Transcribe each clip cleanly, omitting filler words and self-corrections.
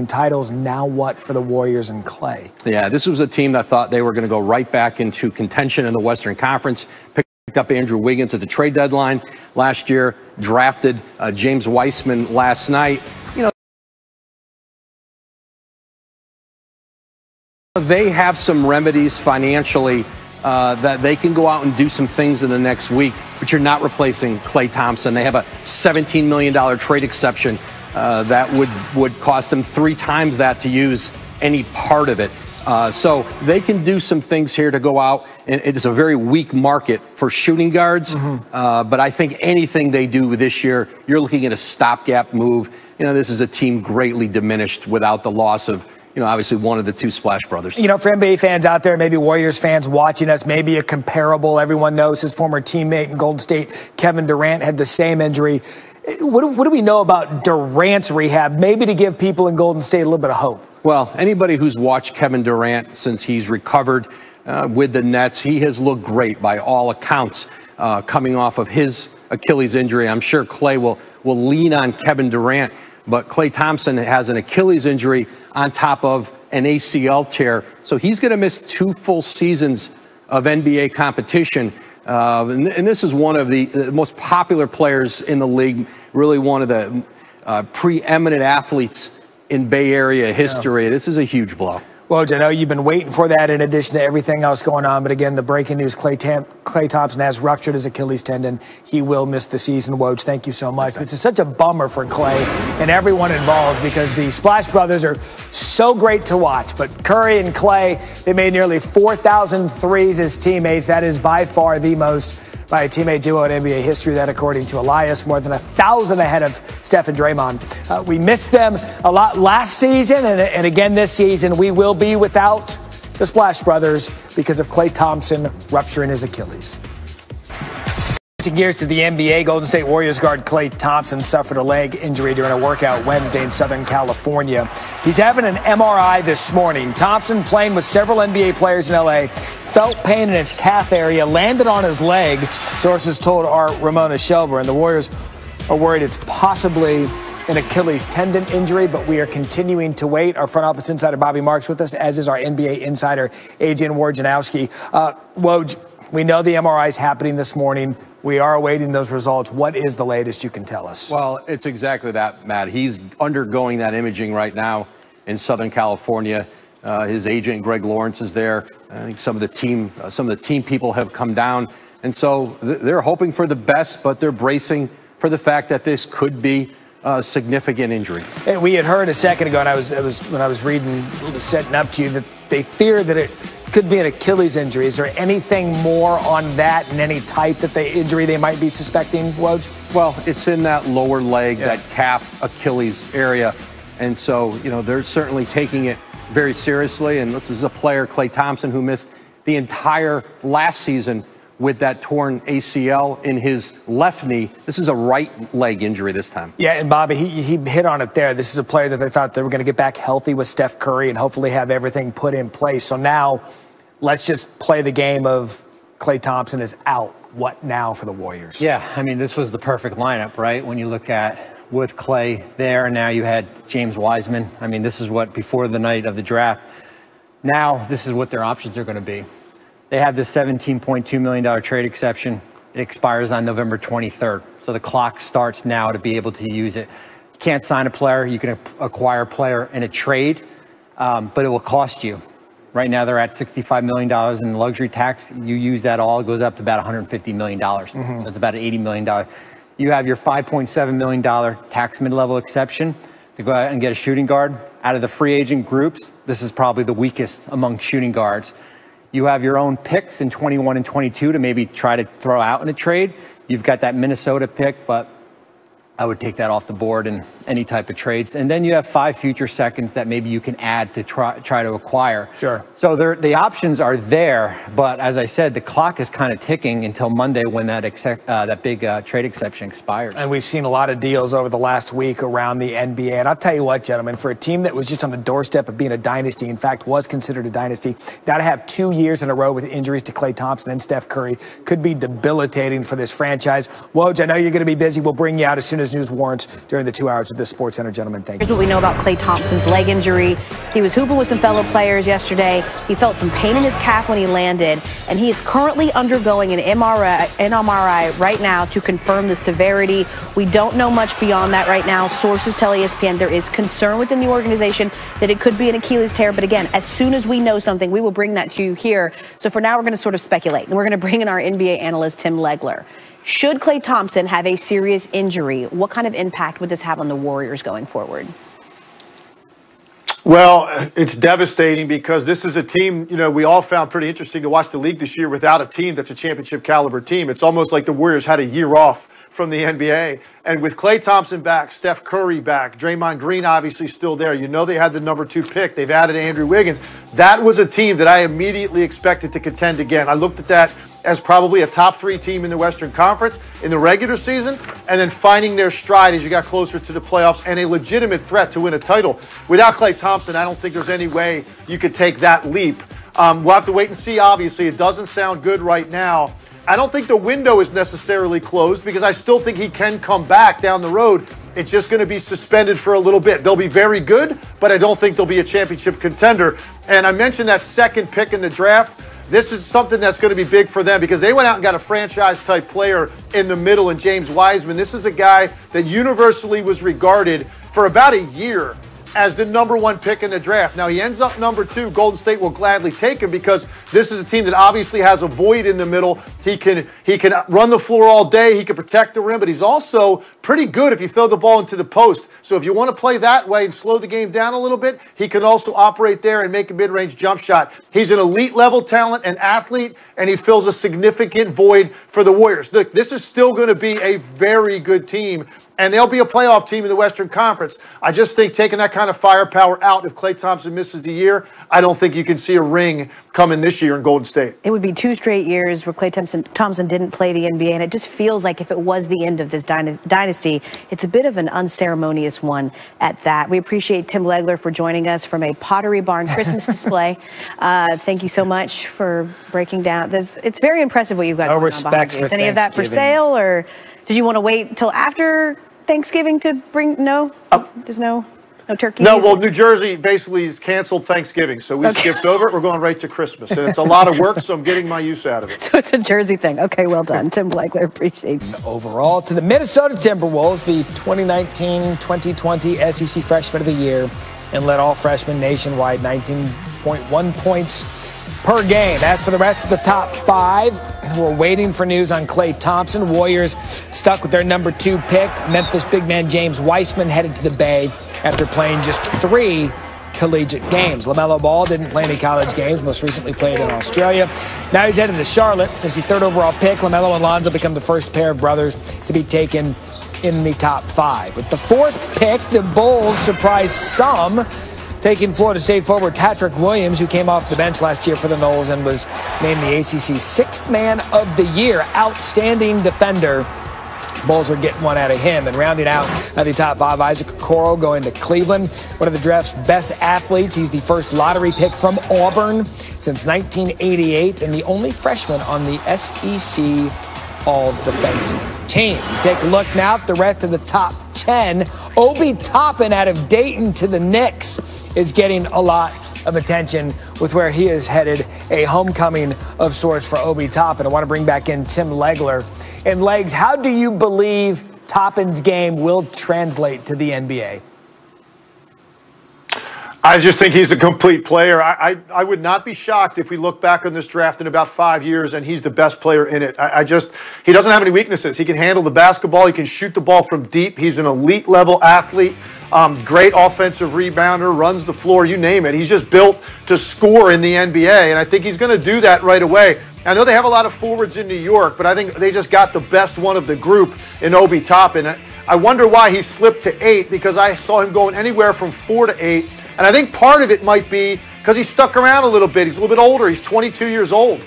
titles. Now what for the Warriors and Klay? Yeah, this was a team that thought they were going to go right back into contention in the Western Conference. Picked up Andrew Wiggins at the trade deadline last year, drafted James Wiseman last night. You know, they have some remedies financially that they can go out and do some things in the next week, but you're not replacing Klay Thompson. They have a $17 million trade exception that would cost them 3 times that to use any part of it. So they can do some things here to go out, and it is a very weak market for shooting guards. But I think anything they do this year, you're looking at a stopgap move. You know, this is a team greatly diminished without the loss of, you know, obviously one of the 2 Splash Brothers. You know, for NBA fans out there, maybe Warriors fans watching us, maybe a comparable. Everyone knows his former teammate in Golden State, Kevin Durant, had the same injury. What do we know about Durant's rehab, maybe to give people in Golden State a little bit of hope? Well, anybody who's watched Kevin Durant since he's recovered with the Nets, he has looked great by all accounts coming off of his Achilles injury. I'm sure Klay will lean on Kevin Durant, but Klay Thompson has an Achilles injury on top of an ACL tear. So he's going to miss 2 full seasons of NBA competition. And this is one of the most popular players in the league, really one of the preeminent athletes in Bay Area history. Yeah. This is a huge blow. Woj, I know you've been waiting for that in addition to everything else going on. But again, the breaking news, Klay Thompson has ruptured his Achilles tendon. He will miss the season. Woj, thank you so much. This is such a bummer for Klay and everyone involved because the Splash Brothers are so great to watch. But Curry and Klay, they made nearly 4,000 threes as teammates. That is by far the most by a teammate duo in NBA history. That, according to Elias, more than 1,000 ahead of Steph and Draymond. We missed them a lot last season, and again this season. We will be without the Splash Brothers because of Klay Thompson rupturing his Achilles. Switching gears to the NBA, Golden State Warriors guard Klay Thompson suffered a leg injury during a workout Wednesday in Southern California. He's having an MRI this morning. Thompson, playing with several NBA players in LA, felt pain in his calf area, landed on his leg, sources told our Ramona Shelber. And the Warriors are worried it's possibly an Achilles tendon injury, but we are continuing to wait. Our front office insider Bobby Marks with us, as is our NBA insider Adrian Wojnarowski. Woj, we know the MRI is happening this morning. We are awaiting those results. What is the latest you can tell us? Well, it's exactly that, Matt. He's undergoing that imaging right now in Southern California. His agent Greg Lawrence is there. I think some of the team people have come down, and so they're hoping for the best, but they're bracing for the fact that this could be a significant injury. Hey, we had heard a second ago, and when I was reading, setting up to you, that they fear that it could be an Achilles injury. Is there anything more on that and any type that injury they might be suspecting, Woj? Well, it's in that lower leg, that calf Achilles area, and so they're certainly taking it very seriously. And this is a player, Klay Thompson, who missed the entire last season with that torn ACL in his left knee. This is a right leg injury this time. Yeah, and Bobby, he hit on it there. This is a player that they thought they were going to get back healthy with Steph Curry and hopefully have everything put in place. So now let's just play the game of Klay Thompson is out. What now for the Warriors? Yeah, I mean, this was the perfect lineup, right? When you look at with Klay there, and now you had James Wiseman. I mean, this is what, before the night of the draft, now this is what their options are going to be. They have this $17.2 million trade exception. It expires on November 23rd. So the clock starts now to be able to use it. You can't sign a player. You can acquire a player in a trade, but it will cost you. Right now they're at $65 million in luxury tax. You use that all, it goes up to about $150 million. So it's about $80 million. You have your $5.7 million tax mid-level exception to go out and get a shooting guard. Out of the free agent groups, this is probably the weakest among shooting guards. You have your own picks in 21 and 22 to maybe try to throw out in a trade. You've got that Minnesota pick, but I would take that off the board in any type of trades. And then you have 5 future seconds that maybe you can add to try to acquire. Sure. So the options are there, but as I said, the clock is kind of ticking until Monday when that big trade exception expires. And we've seen a lot of deals over the last week around the NBA. And I'll tell you what, gentlemen, for a team that was just on the doorstep of being a dynasty, in fact, was considered a dynasty, now to have 2 years in a row with injuries to Klay Thompson and Steph Curry could be debilitating for this franchise. Woj, I know you're going to be busy. We'll bring you out as soon as as news warrants during the 2 hours of this Sports Center. Gentlemen, thank you. Here's what we know about Klay Thompson's leg injury. He was hooping with some fellow players yesterday. He felt some pain in his calf when he landed, and he is currently undergoing an MRI right now to confirm the severity. We don't know much beyond that right now. Sources tell ESPN there is concern within the organization that it could be an Achilles tear, but again, as soon as we know something, we will bring that to you here. So for now, we're going to sort of speculate, and we're going to bring in our NBA analyst, Tim Legler. Should Klay Thompson have a serious injury, what kind of impact would this have on the Warriors going forward? Well, it's devastating because this is a team, we all found pretty interesting to watch the league this year without a team that's a championship caliber team. It's almost like the Warriors had a year off from the NBA. And with Klay Thompson back, Steph Curry back, Draymond Green obviously still there. They had the #2 pick. They've added Andrew Wiggins. That was a team that I immediately expected to contend again. I looked at that as probably a top 3 team in the Western Conference in the regular season, and then finding their stride as you got closer to the playoffs and a legitimate threat to win a title. Without Klay Thompson, I don't think there's any way you could take that leap. We'll have to wait and see, obviously. It doesn't sound good right now. I don't think the window is necessarily closed because I still think he can come back down the road. It's just going to be suspended for a little bit. They'll be very good, but I don't think they'll be a championship contender. And I mentioned that second pick in the draft. This is something that's going to be big for them because they went out and got a franchise-type player in the middle in James Wiseman. This is a guy that universally was regarded for about a year as the #1 pick in the draft. Now, he ends up #2. Golden State will gladly take him because this is a team that obviously has a void in the middle. He can run the floor all day. He can protect the rim, but he's also pretty good if you throw the ball into the post. So if you want to play that way and slow the game down a little bit, he can also operate there and make a mid-range jump shot. He's an elite-level talent and athlete, and he fills a significant void for the Warriors. Look, this is still going to be a very good team, and they'll be a playoff team in the Western Conference. I just think taking that kind of firepower out, if Klay Thompson misses the year, I don't think you can see a ring coming this year in Golden State. It would be 2 straight years where Klay Thompson didn't play the NBA, and it just feels like if it was the end of this dynasty, it's a bit of an unceremonious one at that. We appreciate Tim Legler for joining us from a Pottery Barn Christmas display. Thank you so much for breaking down this. It's very impressive what you've got going on behind you. Is any of that for sale, or did you want to wait until after Thanksgiving to bring? No, there's no turkeys? No, well, New Jersey basically has canceled Thanksgiving, so we skipped over it. We're going right to Christmas, and it's a lot of work, so I'm getting my use out of it. So it's a Jersey thing. Okay, well done. Tim Legler, appreciate it. Overall, to the Minnesota Timberwolves, the 2019-2020 SEC Freshman of the Year, and led all freshmen nationwide, 19.1 points per game. As for the rest of the top 5, we're waiting for news on Klay Thompson. Warriors stuck with their #2 pick. Memphis big man James Wiseman headed to the Bay after playing just 3 collegiate games. LaMelo Ball didn't play any college games, most recently played in Australia. Now he's headed to Charlotte as the 3rd overall pick. LaMelo and Lonzo become the first pair of brothers to be taken in the top 5. With the 4th pick, the Bulls surprised some, taking Florida State forward Patrick Williams, who came off the bench last year for the Noles and was named the ACC's 6th Man of the Year. Outstanding defender. Bulls are getting one out of him. And rounding out the top 5, Isaac Okoro going to Cleveland, one of the draft's best athletes. He's the first lottery pick from Auburn since 1988 and the only freshman on the SEC All-Defensive Team. Take a look now at the rest of the top 10. Obi Toppin out of Dayton to the Knicks is getting a lot of attention with where he is headed, a homecoming of sorts for Obi Toppin. I want to bring back in Tim Legler. And Legs, how do you believe Toppin's game will translate to the NBA? I just think he's a complete player. I would not be shocked if we look back on this draft in about 5 years and he's the best player in it. He doesn't have any weaknesses. He can handle the basketball. He can shoot the ball from deep. He's an elite level athlete. Great offensive rebounder, runs the floor, you name it. He's just built to score in the NBA, and I think he's going to do that right away. I know they have a lot of forwards in New York, but I think they just got the best one of the group in Obi Toppin. I wonder why he slipped to 8, because I saw him going anywhere from 4 to 8. And I think part of it might be because he stuck around a little bit. He's a little bit older. He's 22 years old,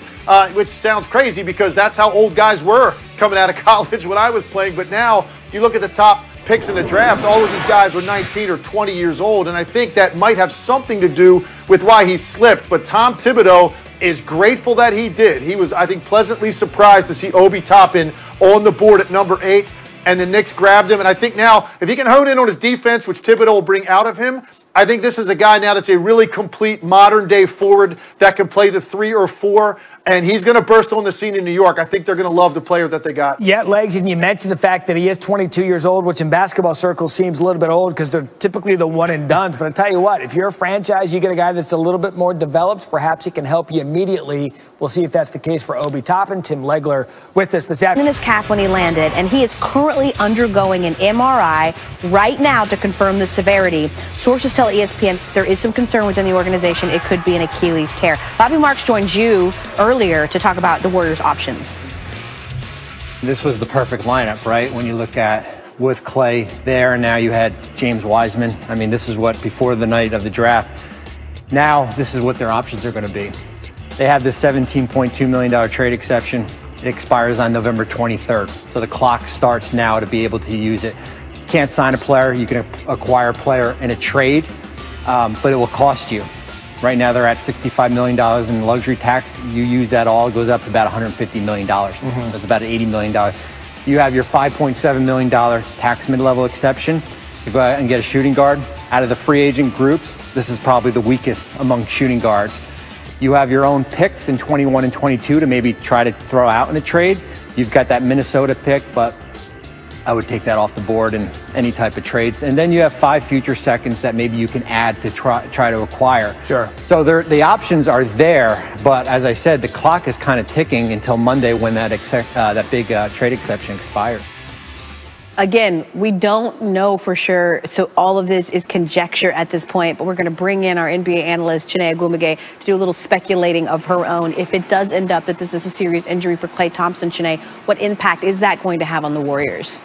which sounds crazy because that's how old guys were coming out of college when I was playing. But now you look at the top picks in the draft, all of these guys were 19 or 20 years old. And I think that might have something to do with why he slipped. But Tom Thibodeau is grateful that he did. He was, I think, pleasantly surprised to see Obi Toppin on the board at number 8. and the Knicks grabbed him. And I think now, if he can hone in on his defense, which Thibodeau will bring out of him, I think this is a guy now that's a really complete modern-day forward that can play the 3 or 4, and he's going to burst on the scene in New York. I think they're going to love the player that they got. Yeah, Legs, and you mentioned the fact that he is 22 years old, which in basketball circles seems a little bit old because they're typically the one-and-dones. But I tell you what, if you're a franchise, you get a guy that's a little bit more developed, perhaps he can help you immediately. We'll see if that's the case for Obi Toppin. Tim Legler with us this afternoon. In his calf when he landed, and he is currently undergoing an MRI right now to confirm the severity. Sources tell ESPN there is some concern within the organization. It could be an Achilles tear. Bobby Marks joined you earlier to talk about the Warriors' options. This was the perfect lineup, right? When you look at with Klay there, and now you had James Wiseman. I mean, this is what before the night of the draft. Now this is what their options are going to be. They have this $17.2 million trade exception. It expires on November 23rd. So the clock starts now to be able to use it. You can't sign a player. You can acquire a player in a trade, but it will cost you. Right now they're at $65 million in luxury tax. You use that all, it goes up to about $150 million. That's about $80 million. You have your $5.7 million tax mid-level exception to go out and get a shooting guard. Out of the free agent groups, this is probably the weakest among shooting guards. You have your own picks in 21 and 22 to maybe try to throw out in a trade. You've got that Minnesota pick, but I would take that off the board in any type of trades. And then you have 5 future seconds that maybe you can add to try to acquire. Sure. So the options are there, but as I said, the clock is kind of ticking until Monday when that big trade exception expires. Again, we don't know for sure, so all of this is conjecture at this point, but we're going to bring in our NBA analyst, Chiney Ogwumike, to do a little speculating of her own. If it does end up that this is a serious injury for Klay Thompson, Chiney, what impact is that going to have on the Warriors?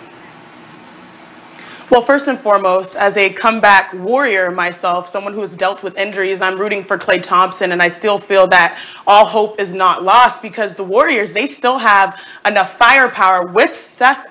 Well, first and foremost, as a comeback warrior myself, someone who has dealt with injuries, I'm rooting for Klay Thompson, and I still feel that all hope is not lost because the Warriors, they still have enough firepower with Steph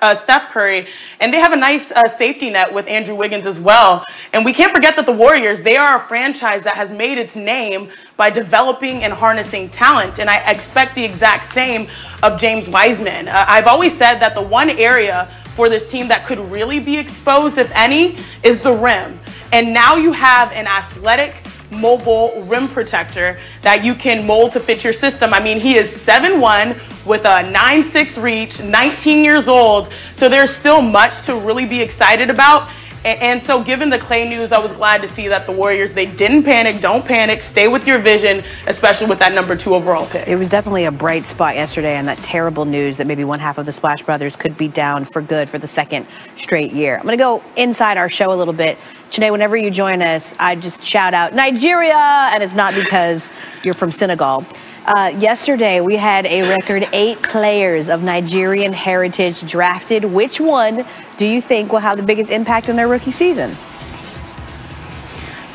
Curry, and they have a nice safety net with Andrew Wiggins as well. And we can't forget that the Warriors, they are a franchise that has made its name by developing and harnessing talent, and I expect the exact same of James Wiseman. I've always said that the one area for this team that could really be exposed, if any, is the rim. And now you have an athletic, mobile rim protector that you can mold to fit your system. I mean, he is 7'1" with a 9'6" reach, 19 years old. So there's still much to really be excited about. And so given the Klay news, I was glad to see that the Warriors, they didn't panic, don't panic, stay with your vision, especially with that #2 overall pick. It was definitely a bright spot yesterday, and that terrible news that maybe one half of the Splash Brothers could be down for good for the 2nd straight year. I'm going to go inside our show a little bit. Chiney, whenever you join us, I just shout out Nigeria, and it's not because you're from Senegal. Yesterday, we had a record 8 players of Nigerian heritage drafted. Which one do you think will have the biggest impact in their rookie season?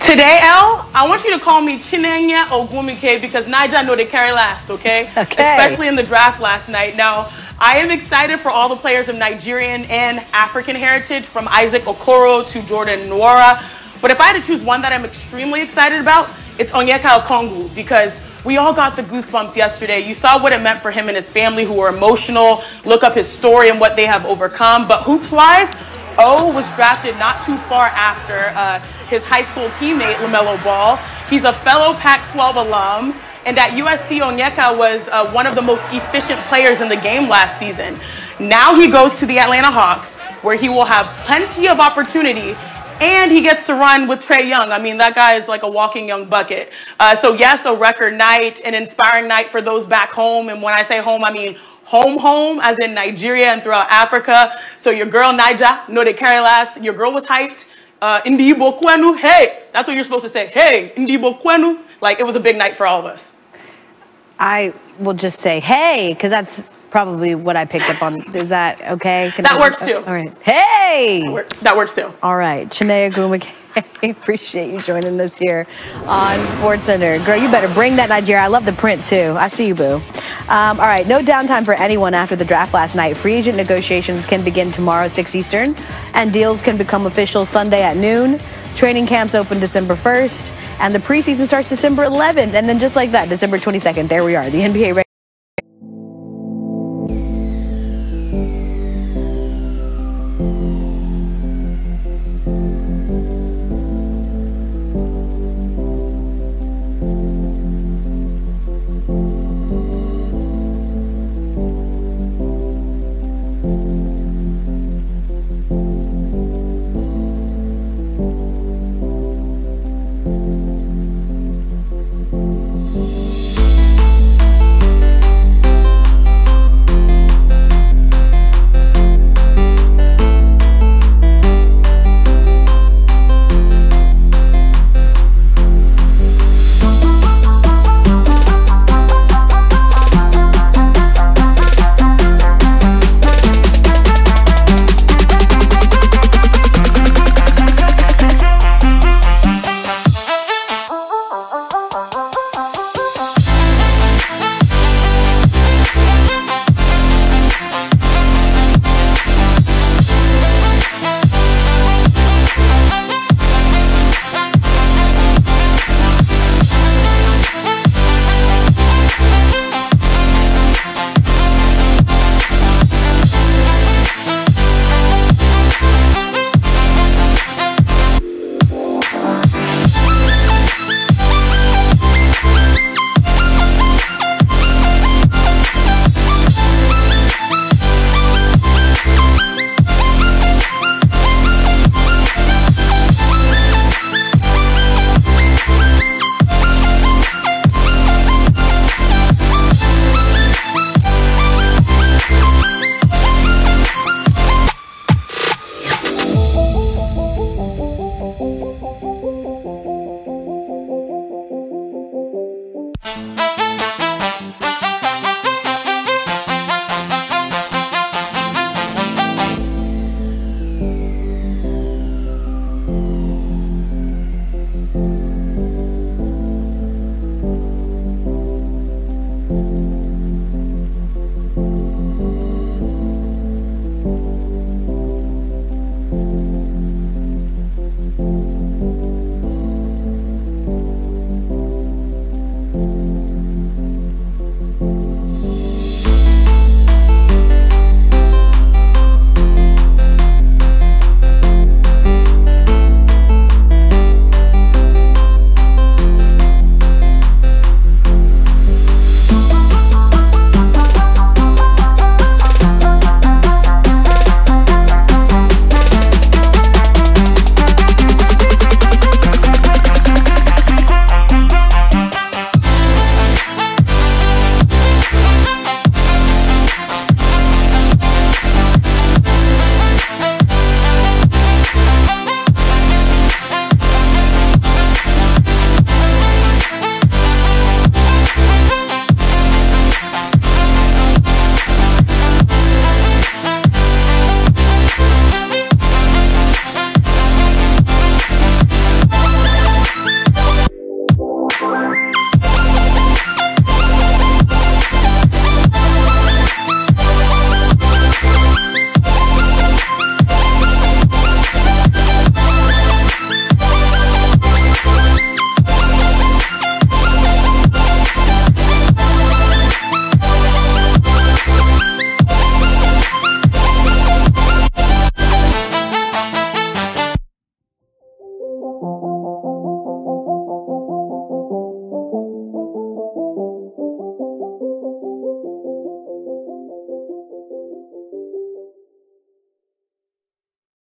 Today, Elle, I want you to call me Chiney Ogwumike because Niger know they carry last, okay? Okay. Especially in the draft last night. Now, I am excited for all the players of Nigerian and African heritage, from Isaac Okoro to Jordan Nwora. But if I had to choose one that I'm extremely excited about, it's Onyeka Okongwu, because we all got the goosebumps yesterday. You saw what it meant for him and his family who were emotional. Look up his story and what they have overcome. But hoops-wise, O was drafted not too far after his high school teammate, LaMelo Ball. He's a fellow Pac-12 alum. And at USC, Onyeka was one of the most efficient players in the game last season. Now he goes to the Atlanta Hawks, where he will have plenty of opportunity, and he gets to run with Trae Young. I mean, that guy is like a walking young bucket. So yes, a record night, an inspiring night for those back home. And when I say home, I mean home, as in Nigeria and throughout Africa. So your girl, Niger, know they carry last. Your girl was hyped. Ndi Igbo Kwenu, hey, that's what you're supposed to say. Hey, Ndi Igbo Kwenu. Like, it was a big night for all of us. I will just say, hey, because that's probably what I picked up on. Is that okay? That works too. All right. Hey! That works too. All right. Chiney Ogwumike, I appreciate you joining us here on SportsCenter. Girl, you better bring that Nigeria. I love the print too. I see you, boo. All right. No downtime for anyone after the draft last night. Free agent negotiations can begin tomorrow at 6 Eastern, and deals can become official Sunday at noon. Training camps open December 1st, and the preseason starts December 11th. And then just like that, December 22nd, there we are. The NBA